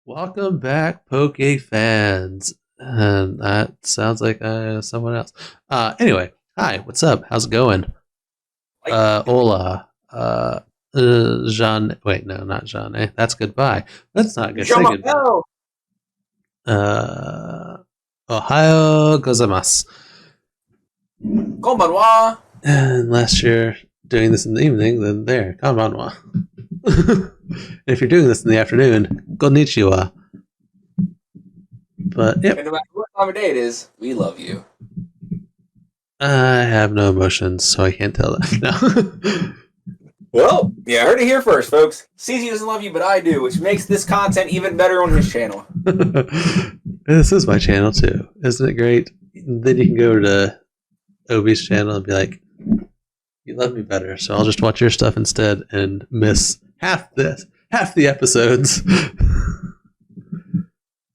Welcome back, Poke fans. And that sounds like someone else. Anyway, hi, what's up? How's it going? Like, Hola. Jean. Wait, no, not Jean. That's goodbye. That's not good. Jean Say goodbye. Martel. Uh, Ohio gozaimasu. Konbanwa. Unless you're doing this in the evening, then there, konbanwa. If you're doing this in the afternoon, konnichiwa. But And yep, no matter what time of day it is, we love you. I have no emotions, so I can't tell that. Well, yeah, I heard it here first, folks. CZ doesn't love you, but I do, which makes this content even better on his channel. No. This is my channel too. Isn't it great? Then you can go to Obi's channel and be like, you love me better, so I'll just watch your stuff instead and miss half the episodes.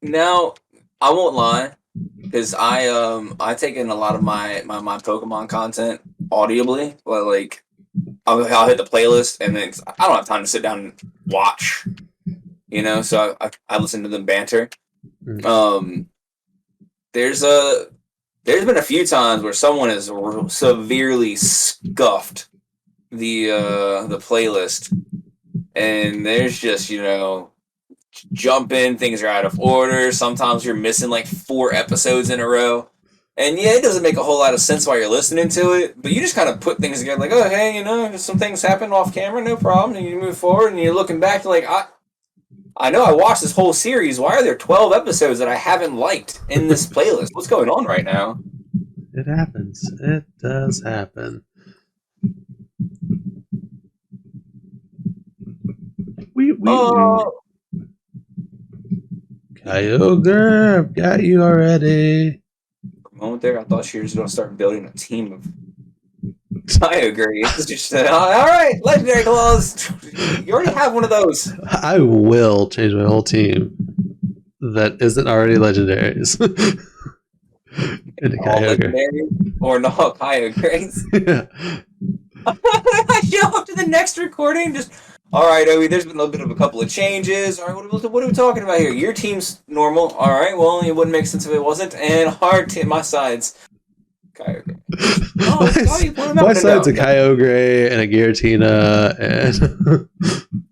Now, I won't lie, because I take in a lot of my Pokemon content audibly, but like I'll hit the playlist and then I don't have time to sit down and watch, so I listen to them banter. Um, there's a There's been a few times where someone has severely scuffed the playlist, and there's just jumping, things are out of order. Sometimes you're missing like 4 episodes in a row, and yeah, it doesn't make a whole lot of sense while you're listening to it. But you just kind of put things together, like, oh hey, some things happen off camera, no problem, and you move forward, and you're looking back, you're like, I know I watched this whole series. Why are there 12 episodes that I haven't liked in this playlist? What's going on right now? It happens. It does happen. We. Oh, Kyogre, I've got you already. for a moment there, I thought she was going to start building a team of Kyogre. She said, all right, legendary claws. You already have one of those. I will change my whole team that isn't already legendaries into All Kyogre. legendary or no Kyogres. Yeah. I show up to the next recording, just all right, Obi. There's been a bit of a couple of changes. All right, what are we talking about here? Your team's normal. All right, well, it wouldn't make sense if it wasn't. And hard team, my side's Kyogre. my, Oh, you put him my out. No, side's a no. Kyogre and a Giratina, and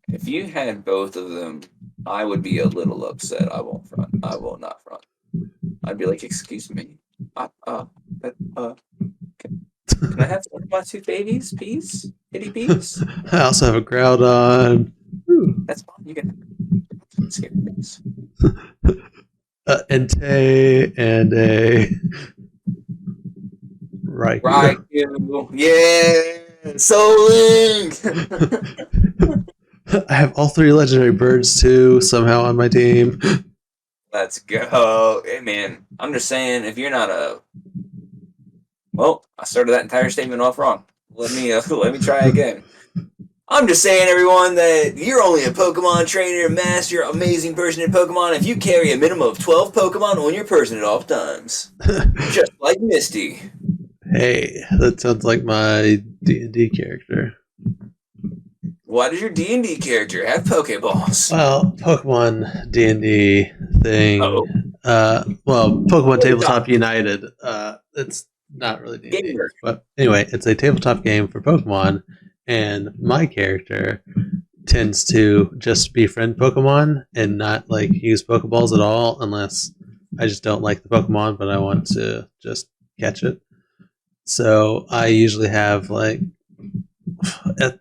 If you had both of them, I would be a little upset. I won't front. I will not front. I'd be like, excuse me. Uh, uh, uh, can I have one of my two babies, please? Kitty bees? I also have a Groudon. That's fine. You can scary face. Entei, and a Raikou. Raikou. Yeah! SoulLink! I have all three legendary birds too, somehow on my team. Let's go. Hey, man. I'm just saying, if you're not a... Well, I started that entire statement off wrong. Let me try again. I'm just saying, everyone, that you're only a Pokemon trainer, master, amazing person in Pokemon if you carry a minimum of 12 Pokemon on your person at all times. Just like Misty. Hey, that sounds like my D&D character. Why does your D&D character have Pokeballs? Well, Pokemon D&D thing. Oh, Pokemon Tabletop United. It's not really D&D, gamer. but anyway, it's a tabletop game for Pokemon, and my character tends to just befriend Pokemon and not like use Pokeballs at all, unless I just don't like the Pokemon, but I want to just catch it. So I usually have like at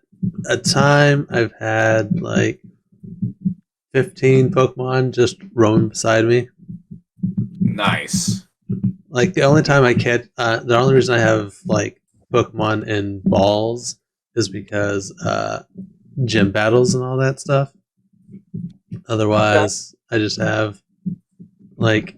a time I've had like 15 Pokemon just roaming beside me. Nice. Like the only reason I have like Pokemon in balls is because gym battles and all that stuff. Okay. Otherwise, I just have like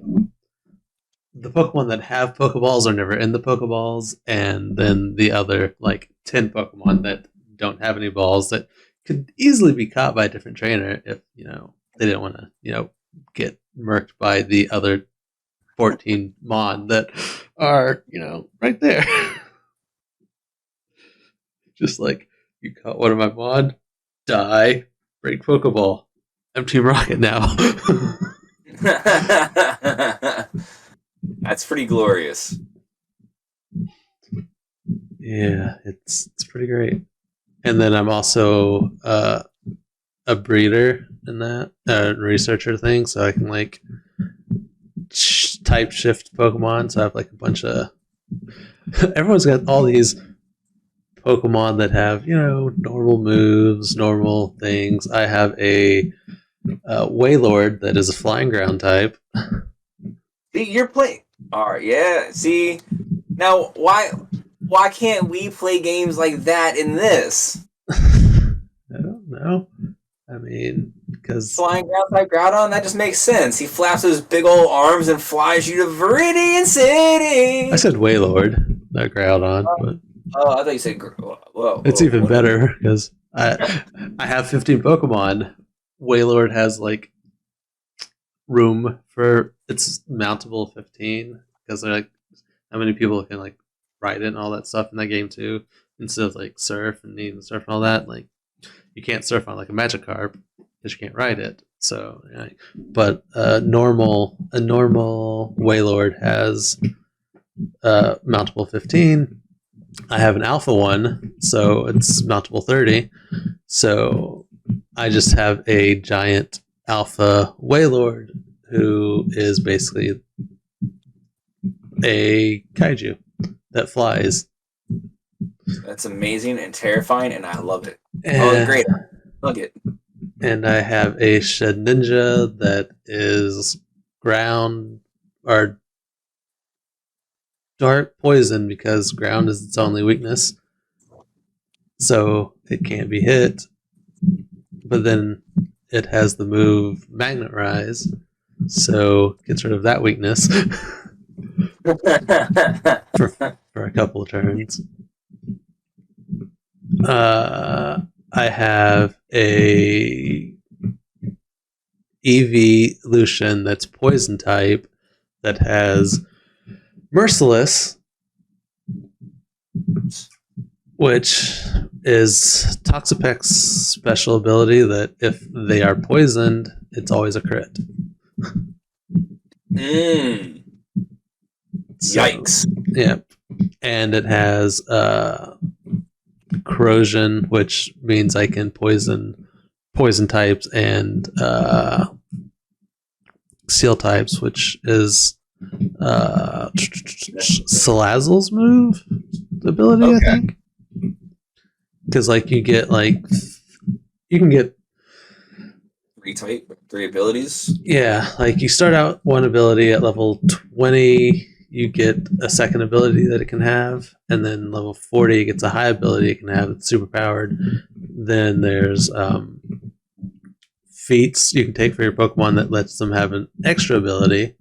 the Pokemon that have Pokeballs are never in the Pokeballs, and then the other like 10 Pokemon that don't have any balls that could easily be caught by a different trainer if they didn't want to get murked by the other 14 Mon that are right there. Just like you caught one of my Mon, die, break Pokeball. I'm Team Rocket now. That's pretty glorious. Yeah, it's pretty great. And then I'm also a breeder in that researcher thing, so I can like type shift Pokemon. So I have like a bunch of everyone's got all these Pokemon that have normal moves, normal things. I have a Wailord that is a flying ground type. See, you're playing. All right, yeah. See, now why can't we play games like that in this? I don't know. I mean, because Flying ground type Groudon, that just makes sense. He flaps his big old arms and flies you to Viridian City. I said Wailord, not Groudon, but Oh, I thought you said. Whoa, it's even what? better because I have 15 Pokemon. Wailord has like room for its mountable 15 because they're like how many people can like ride it and all that stuff in that game too, instead of like surf and needing to surf and all that. Like you can't surf on like a Magikarp because you can't ride it. So, but a normal Wailord has mountable 15. I have an alpha one, so it's mountable 30. So I just have a giant alpha Wailord who is basically a kaiju that flies. That's amazing and terrifying, and I love it. And, Great. Look it. And I have a Shed Ninja that is ground or dark poison because ground is its only weakness. So it can't be hit. But then it has the move Magnet Rise. So it gets rid of that weakness for a couple of turns. I have a evolution that's poison type that has Merciless, which is Toxapec's special ability that if they are poisoned, it's always a crit. Yikes. Yeah. And it has corrosion, which means I can poison types and seal types, which is Salazzle's move ability, okay. I think. Because like you can get three abilities. Yeah, like you start out one ability at level 20, you get a second ability that it can have, and then level 40 it gets a high ability it can have that's super powered. Then there's feats you can take for your Pokemon that lets them have an extra ability.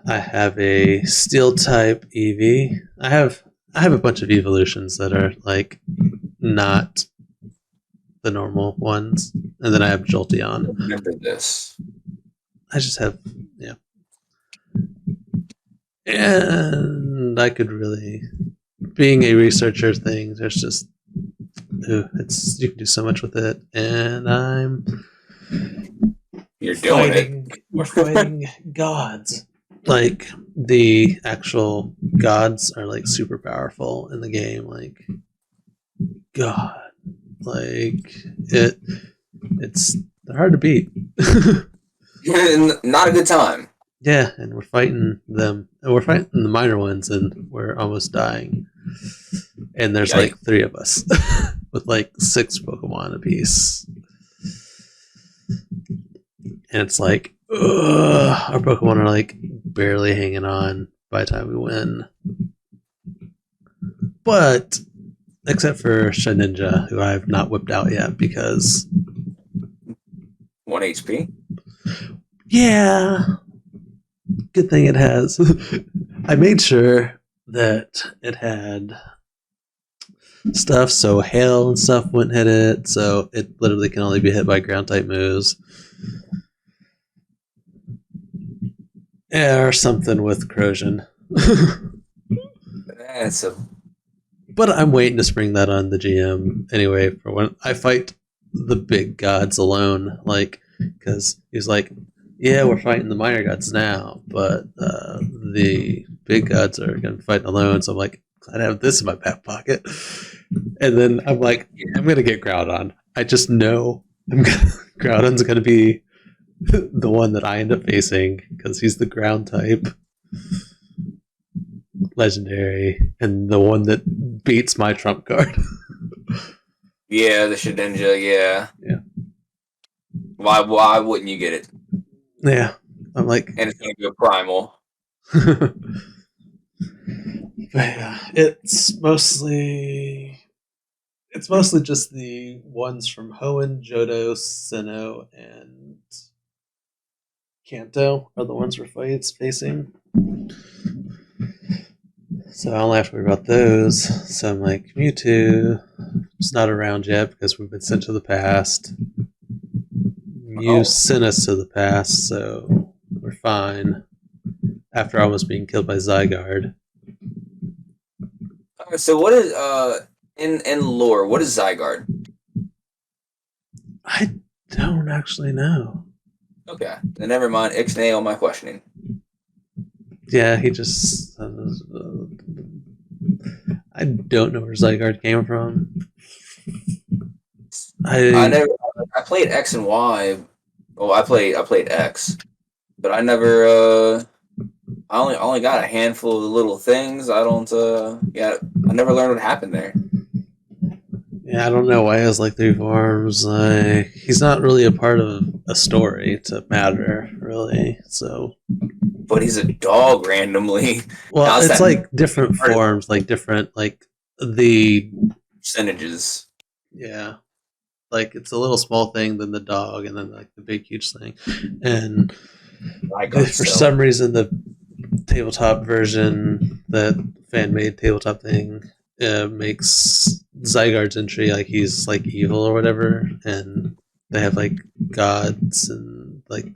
I have a Steel type Eevee. I have a bunch of evolutions that are like not the normal ones, and then I have Jolteon. Remember this. I just have and I could really, being a researcher thing, there's just it's you can do so much with it, and we're fighting gods. Like the actual gods are like super powerful in the game. Like God, like it's they're hard to beat. Not a good time. Yeah, and we're fighting them, and we're fighting the minor ones, and we're almost dying. And there's like 3 of us with like 6 Pokemon apiece, and it's like our Pokemon are like barely hanging on by the time we win. But except for Shedinja, who I have not whipped out yet because 1 HP. Yeah, good thing it has. I made sure that it had stuff so hail and stuff wouldn't hit it, so it literally can only be hit by ground type moves. Or something with corrosion. That's a But I'm waiting to spring that on the GM anyway for when I fight the big gods alone. Like, because he's like, yeah, we're fighting the minor gods now, but the big gods are going to fight alone. So I'm like, glad I have this in my back pocket. And then I'm like, I'm going to get Groudon. I just know Groudon's going to be the one that I end up facing because he's the ground type. Legendary, and the one that beats my trump card. Yeah, the Shedinja, Yeah. Why wouldn't you get it? Yeah. I'm like, And it's gonna be a primal. but yeah, it's mostly just the ones from Hoenn, Johto, Sinnoh, and Kanto are the ones we're facing. So I only have to worry about those. So I'm like, Mewtwo is not around yet because we've been sent to the past. Mew sent us to the past, so we're fine. After almost being killed by Zygarde. Okay, so what is in lore? What is Zygarde? I don't actually know. Okay, then never mind. Ixnay on my questioning. Yeah, he just. I don't know where Zygarde came from. I played X and Y. Well, I played X, but I never. I only got a handful of little things. I don't. I never learned what happened there. Yeah, I don't know why he has like 3 forms. Like, he's not really a part of a story to matter, really. So. But he's a dog randomly. Well, it's like different forms, like different, like the percentages. Yeah, like it's a little small thing, then the dog, and then like the big huge thing. And for some reason, the tabletop version, that fan made tabletop thing, makes Zygarde's entry like he's like evil or whatever, and they have like gods and like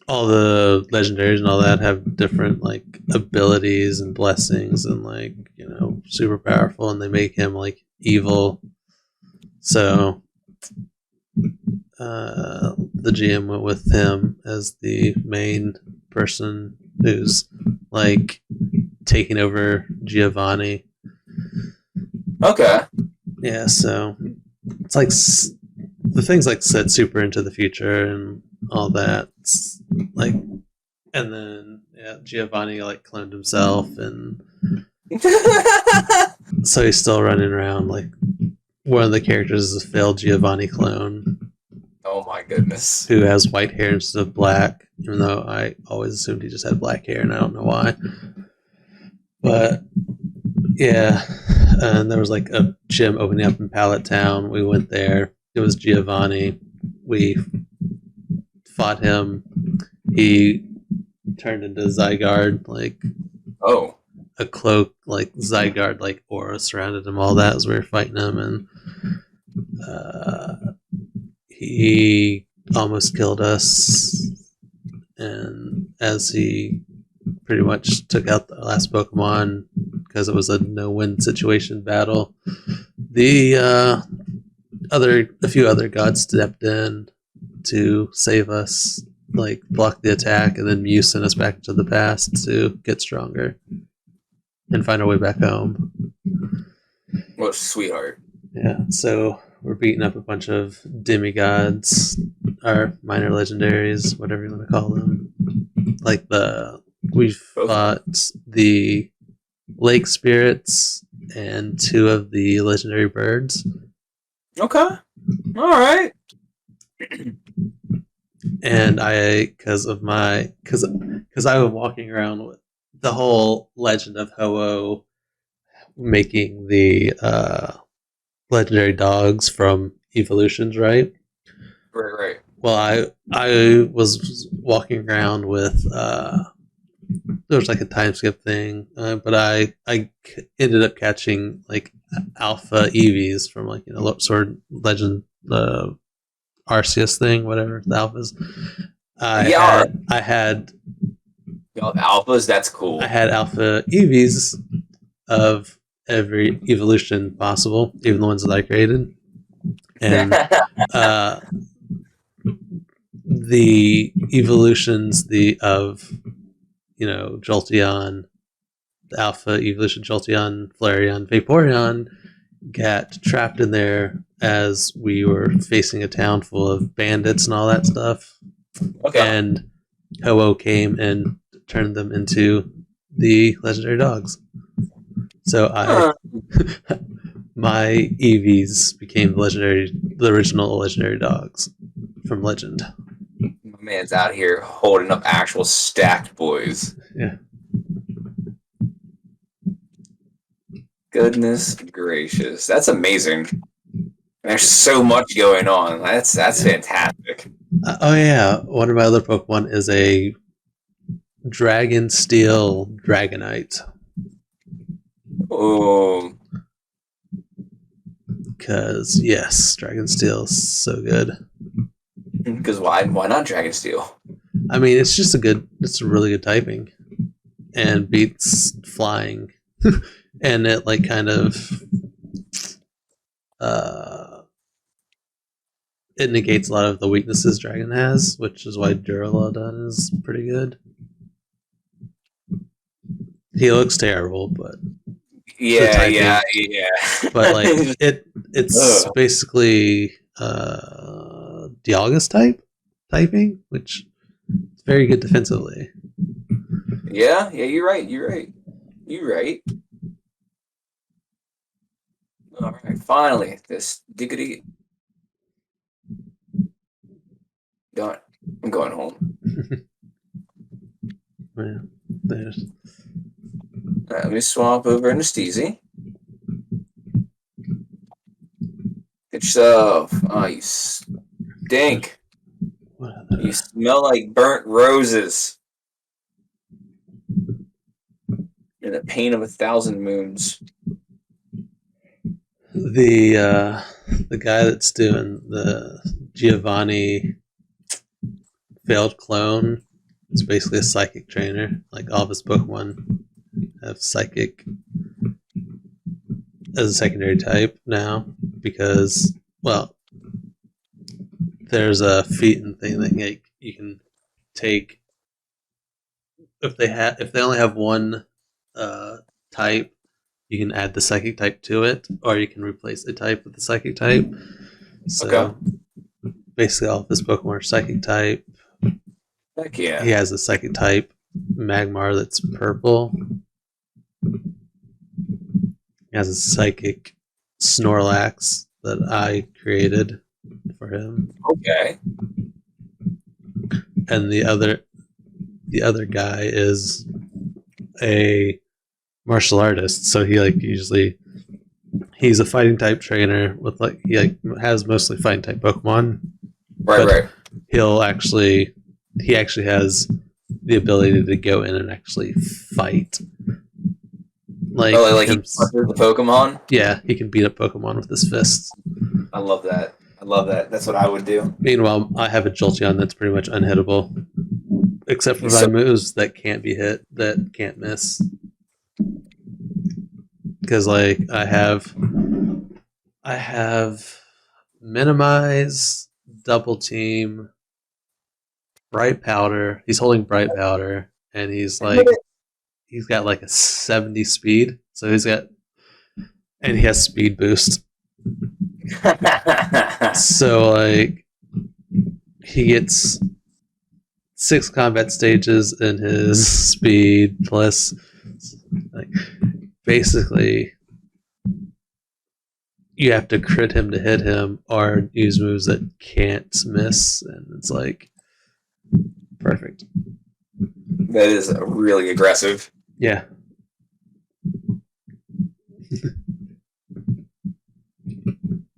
all the legendaries and all that have different like abilities and blessings and like, you know, super powerful, and they make him like evil. So the GM went with him as the main person who's like taking over Giovanni. Okay. Yeah, so it's like the things like set super into the future and all that. It's like, and then Giovanni like cloned himself, and so he's still running around. Like, one of the characters is a failed Giovanni clone. Oh my goodness! Who has white hair instead of black? Even though I always assumed he just had black hair, and I don't know why. But yeah, and there was like a gym opening up in Pallet Town. We went there. It was Giovanni. We fought him. He turned into Zygarde, like a cloak, like Zygarde, like aura surrounded him. All that as we were fighting him, and he almost killed us. And as he pretty much took out the last Pokemon because it was a no-win situation battle, a few other gods stepped in to save us, like block the attack, and then Mew sent us back to the past to get stronger and find our way back home. What a sweetheart. Yeah, so we're beating up a bunch of demigods, or minor legendaries, whatever you want to call them. Like we fought the lake spirits and 2 of the legendary birds. Okay. All right. And because I was walking around with the whole legend of Ho-Oh making the legendary dogs from evolutions, right? Right. Well, I was walking around with there was like a time skip thing, but I ended up catching like alpha Eevees from like, you know, Sword Legend, the Arceus thing, whatever the alphas. I had alphas. That's cool. I had alpha Eevees, of every evolution possible, even the ones that I created. And the evolutions of Jolteon, the Alpha evolution, Jolteon, Flareon, Vaporeon, got trapped in there as we were facing a town full of bandits and all that stuff. Okay. And Ho-Oh came and turned them into the legendary dogs. So my Eevees became the original legendary dogs from Legend. My man's out here holding up actual stacked boys. Yeah. Goodness gracious, that's amazing. There's so much going on. That's fantastic. Oh yeah, one of my other Pokemon is a Dragon Steel Dragonite. Oh, because yes, Dragon Steel is so good. Because why not Dragon Steel? I mean, it's a really good typing, and beats flying, and it like kind of it negates a lot of the weaknesses Dragon has, which is why Duraludon is pretty good. He looks terrible, but yeah. But like it's basically Dialga's typing, which is very good defensively. Yeah, you're right. All right, finally, this diggity. Done. I'm going home. Yeah, there's. Let me swap over into Steezy. Get yourself. Oh, you stink. You smell like burnt roses. You're the pain of 1,000 moons. The guy that's doing the Giovanni failed clone is basically a psychic trainer. Like all of his Pokemon have psychic as a secondary type now because, well, there's a feat and thing that you can take if they only have one type. You can add the psychic type to it, or you can replace the type with the psychic type. So basically, all of his Pokemon are psychic type. Heck yeah! He has a psychic type Magmar that's purple. He has a psychic Snorlax that I created for him. Okay. And the other guy is a martial artist, so he he's a fighting type trainer with he has mostly fighting type Pokemon. Right. He actually has the ability to go in and actually fight. Like he punches the Pokemon? Yeah, he can beat up Pokemon with his fists. I love that. That's what I would do. Meanwhile, I have a Jolteon that's pretty much unhittable. Except for my moves that can't be hit, that can't miss. Because I have minimize, double team, bright powder. He's holding bright powder, and he's got like a 70 speed. So and he has speed boost. So he gets 6 combat stages in his speed plus basically you have to crit him to hit him or use moves that can't miss, and it's perfect. That is really aggressive. Yeah.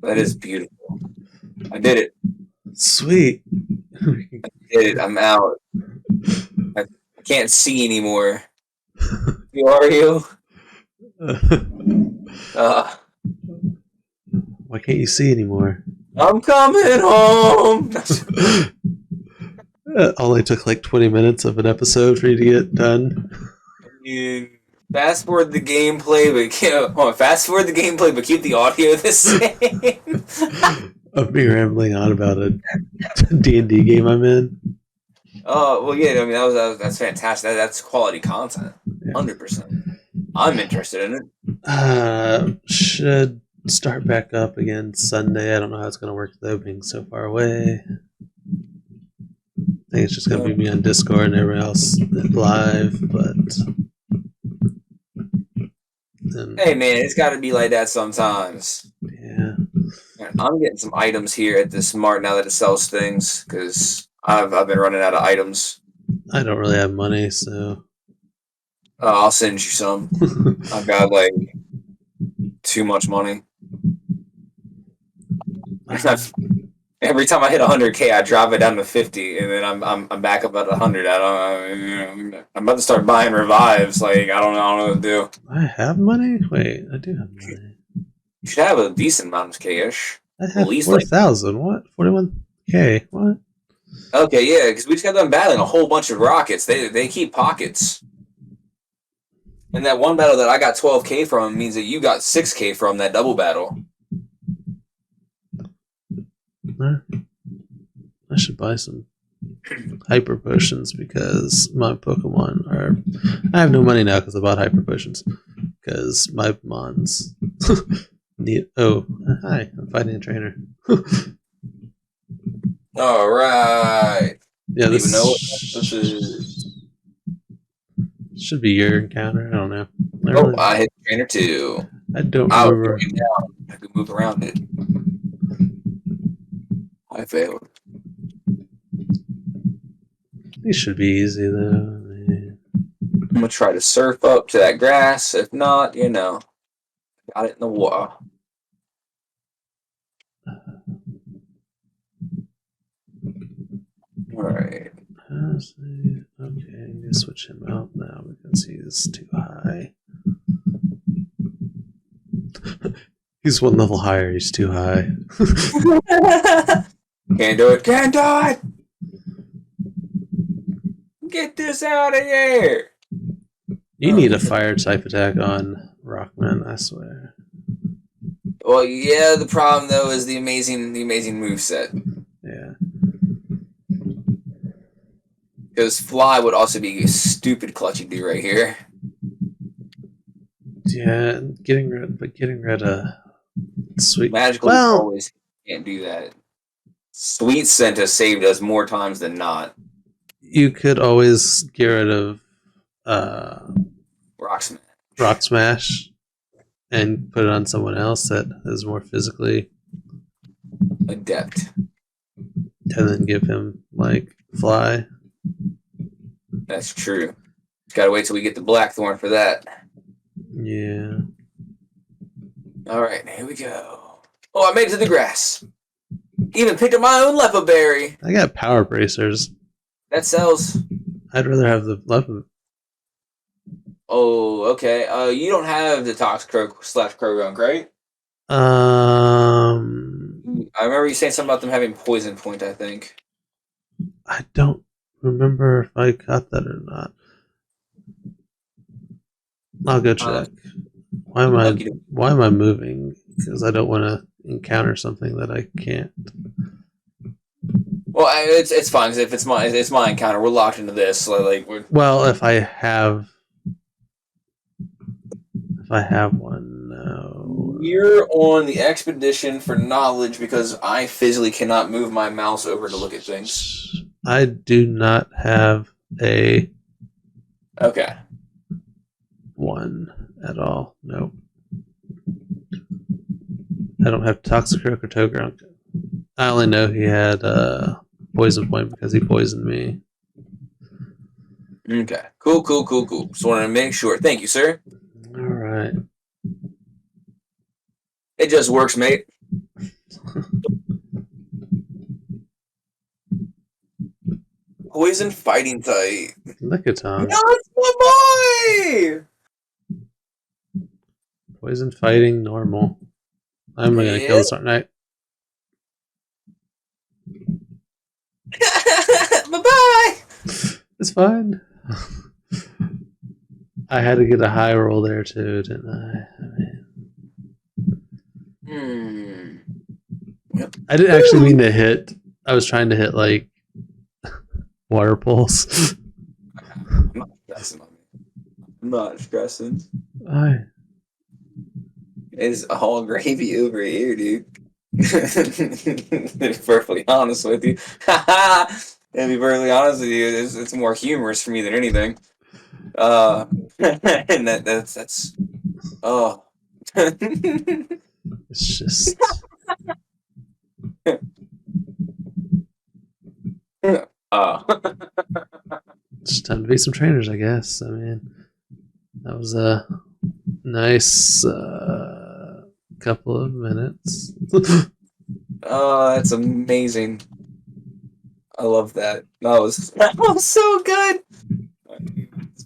That is beautiful. I did it. Sweet. I did it. I'm out. I can't see anymore. Who are you? Why can't you see anymore? I'm coming home. It only took 20 minutes of an episode for you to get done. Fast forward the gameplay, but keep the audio the same. Of me rambling on about a D&D game I'm in. Oh well, yeah. I mean, that's fantastic. That's quality content, Yeah. 100%. I'm interested in it. Should start back up again Sunday. I don't know how it's going to work though, being so far away. I think it's just going to be me on Discord and everyone else live, but. Hey man, it's got to be like that sometimes. Yeah. I'm getting some items here at the Smart now that it sells things because I've been running out of items. I don't really have money, so. I'll send you some. I've got like too much money. Every time I hit 100K, I drop it down to 50, and then I'm back up at 100. I'm about to start buying revives. Like I don't know what to do. I have money? Wait, I do have money. You should have a decent amount of K-ish. I have at least 4,000. What? 41K? What? Okay, yeah, because we just got done battling a whole bunch of rockets. They keep pockets. And that one battle that I got 12K from means that you got 6K from that double battle. I should buy some hyper potions because my Pokemon are. I have no money now because I bought hyper potions because my Mons need. Oh, hi! I'm fighting a trainer. All right. Yeah, this know what this is. Should be your encounter. I don't know. I hit trainer 2. I don't remember. I could move around it. I failed. These should be easy though. I'm gonna try to surf up to that grass. If not, got it in the water. All right. Okay, I need to switch him out now because he's too high. He's one level higher. He's too high. Can't do it. Can't do it. Get this out of here. You need a fire type attack on Rockman, I swear. Well, yeah. The problem though is the amazing moveset. Yeah. Because Fly would also be a stupid clutchy do right here. Yeah, getting rid of Sweet. Magical always can't do that. Sweet Scent has saved us more times than not. You could always get rid of Rock Smash and put it on someone else that is more physically adept. And then give him like Fly. That's true. Gotta wait till we get the Blackthorn for that. Yeah. Alright, here we go. Oh, I made it to the grass. Even picked up my own Lepa Berry. I got power bracers. That sells. I'd rather have the Lepa. Oh, okay. You don't have the Toxicroak/Krogunk, right? I remember you saying something about them having Poison Point, I think. I don't remember if I got that or not. I'll go check. Why am I moving? Because I don't want to encounter something that I can't. Well, it's fine because if it's my encounter, we're locked into this. So well, if I have one, no. You're on the expedition for knowledge because I physically cannot move my mouse over to look at things. I do not have a. Okay. One at all. Nope. I don't have Toxicroak or Togrunk. I only know he had Poison Point because he poisoned me. Okay. Cool. Just wanted to make sure. Thank you, sir. All right. It just works, mate. Poison fighting type. Lickitung. No, it's my boy! Poison fighting normal. I'm gonna kill this Night. Bye-bye! It's fine. I had to get a high roll there too, didn't I? Yep. I didn't actually mean to hit. I was trying to hit like water pulls. I'm not stressing on me. I'm not stressing. I It's all gravy over here, dude. To be perfectly honest with you. To be perfectly honest with you, it's more humorous for me than anything. And that's oh. it's just uh, it's time to be some trainers, I guess. I mean, that was a nice couple of minutes. oh, that's amazing. I love that. That was so good.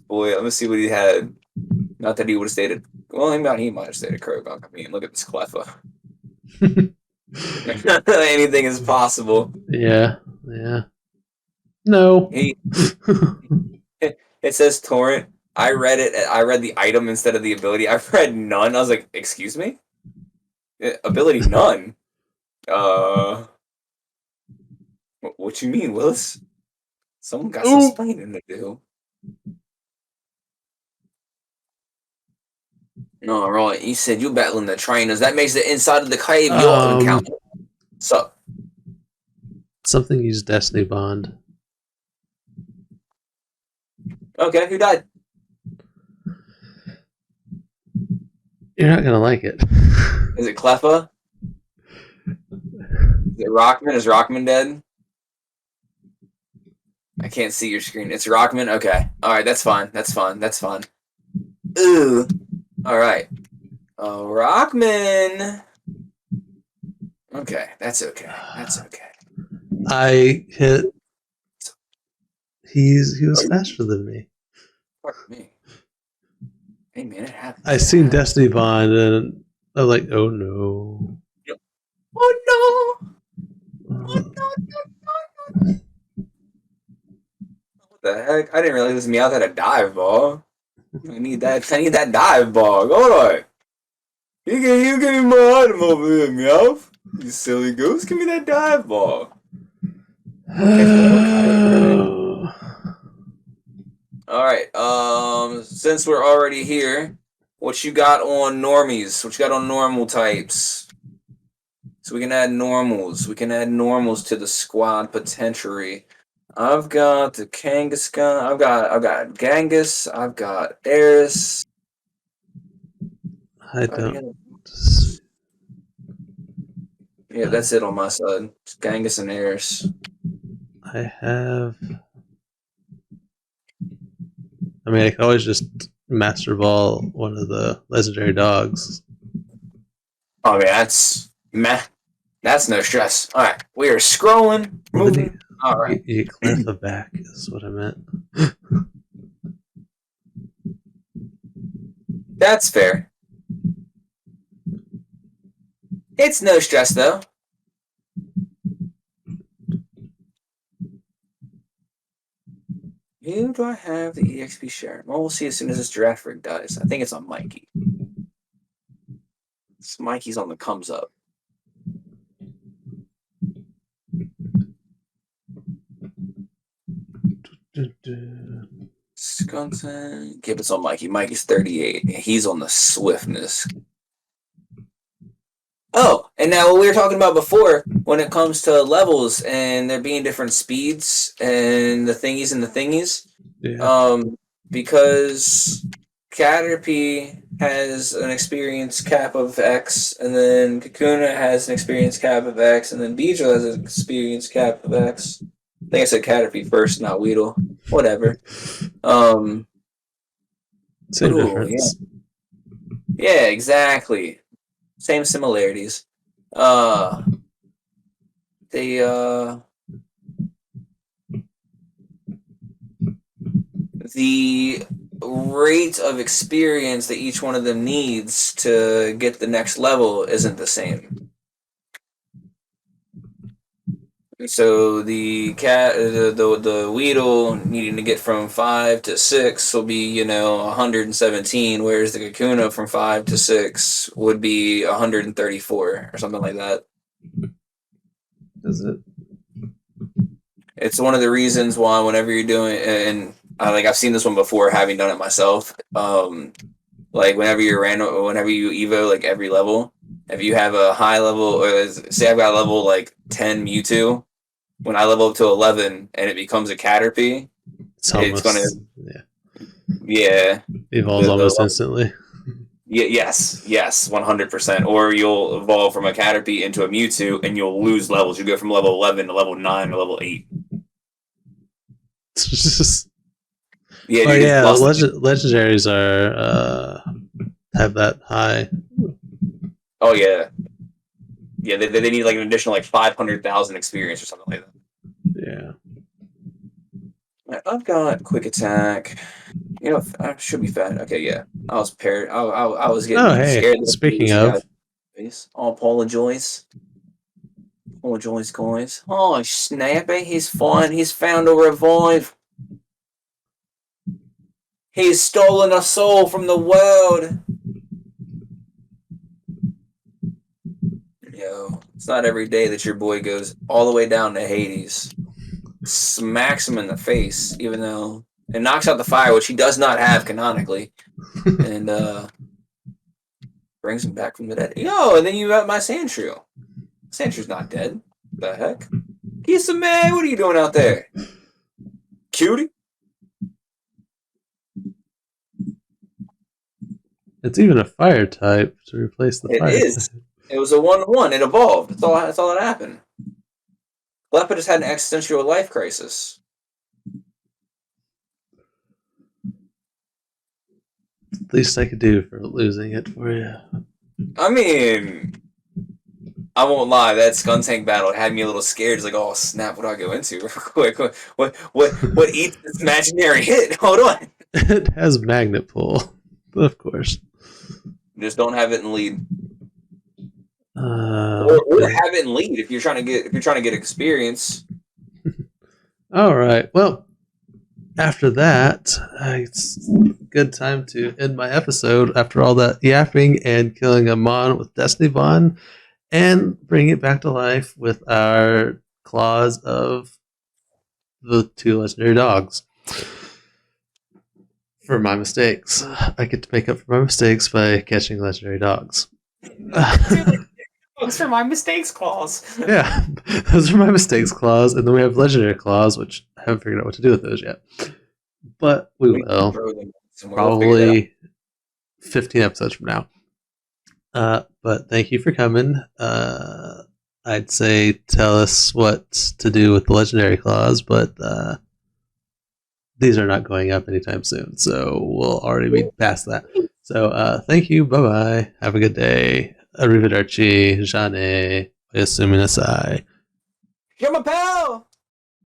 Boy, let me see what he had. Not that he would have stated. Well, he might have stated Kurgan. I mean, look at this Cleffa. Anything is possible. Yeah, yeah. No. He it says torrent. I read it. I read the item instead of the ability. I read none. I was like, excuse me? Ability none. What you mean, Willis? Someone got some Ooh. explaining to do. No, right. You said you're battling the trainers. That makes the inside of the cave your encounter. So, Something used Destiny Bond. okay, who died? You're not gonna like it. Is it Cleffa? Is it Rockman? Is Rockman dead? I can't see your screen. It's Rockman? Okay. Alright, that's fine. That's fine. That's fine. Ooh. Alright. Rockman. Okay, that's okay. That's okay. I hit. He was faster than me. Fuck me. Hey man, it happens. I seen Destiny Bond and I'm like, oh no. Oh no! Oh no! What the heck? I didn't realize this Meowth had a dive ball. I need that dive ball. Hold on. You give me my item over there, Meowth. You silly goose. Give me that dive ball. Alright, since we're already here, what you got on normies? What you got on normal types? So we can add normals. We can add normals to the squad potentially. I've got the Kangaskhan. I've got Genghis. I've got Eris. I don't. Yeah, that's it on my side. It's Genghis and Eris. I have. I mean, I could always just Master Ball one of the legendary dogs. Oh yeah, that's meh. That's no stress. All right, we are scrolling, moving. All right, you Cleffa back is what I meant. that's fair. It's no stress though. Who do I have the EXP share? Well, we'll see as soon as this Giraffe Rig dies. I think it's on Mikey. Mikey's on the comes up. Skunton. Keep it on Mikey. Mikey's 38. He's on the swiftness. Oh, and now what we were talking about before, when it comes to levels and there being different speeds and the thingies. Yeah. Because Caterpie has an experience cap of X, and then Kakuna has an experience cap of X, and then Beedrill has an experience cap of X. I think I said Caterpie first, not Weedle. Whatever. Same difference. Yeah, exactly. Same similarities. The rate of experience that each one of them needs to get the next level isn't the same. So the cat, the Weedle needing to get from 5 to 6 will be 117, whereas the Kakuna from 5 to 6 would be 134 or something like that. Is it? It's one of the reasons why whenever you're doing, and I've seen this one before, having done it myself. Like whenever you're random, whenever you evo like every level, if you have a high level, or say I've got level like 10 Mewtwo, when I level up to 11 and it becomes a Caterpie, it's gonna evolves almost instantly. Yes, 100%. Or you'll evolve from a Caterpie into a Mewtwo, and you'll lose levels. You go from level 11 to level 9 to level 8. Yeah, dude, yeah. Legendaries are have that high. Oh yeah, yeah. They need like an additional like 500,000 experience or something like that. Yeah. I've got quick attack. I should be fat. Okay, yeah. I was paired. I was getting scared. Speaking of, apologize, guys. Oh, Snappy, he's fine. He's found a revive. He's stolen a soul from the world. It's not every day that your boy goes all the way down to Hades, smacks him in the face, even though it knocks out the fire, which he does not have canonically, and brings him back from the dead. And then you got my Sandshrew. Sandshrew's not dead. The heck? Kisame, what are you doing out there? Cutie? It's even a fire type to replace the fire. It is. It was a 1/1. It evolved. That's all that happened. Lepid just had an existential life crisis. At least I could do for losing it for you. I mean, I won't lie. That Skuntank battle had me a little scared. It's like, oh snap! What do I go into real quick? What eats this imaginary hit? Hold on. It has magnet pull, of course. Just don't have it in lead. Or have it in lead if you're trying to get experience. All right. Well, after that, it's a good time to end my episode. After all that yapping and killing a Mon with Destiny Bond, and bring it back to life with our claws of the 2 legendary dogs. For my mistakes, I get to make up for my mistakes by catching legendary dogs. Those are my mistakes claws. Yeah, those are my mistakes claws, and then we have legendary claws, which I haven't figured out what to do with those yet. But we will. Probably 15 episodes from now. But thank you for coming. I'd say tell us what to do with the legendary claws, but these are not going up anytime soon, so we'll already be past that. So thank you. Bye-bye. Have a good day. Arrivederci. Jane. Oyasuminasai. You're my pal!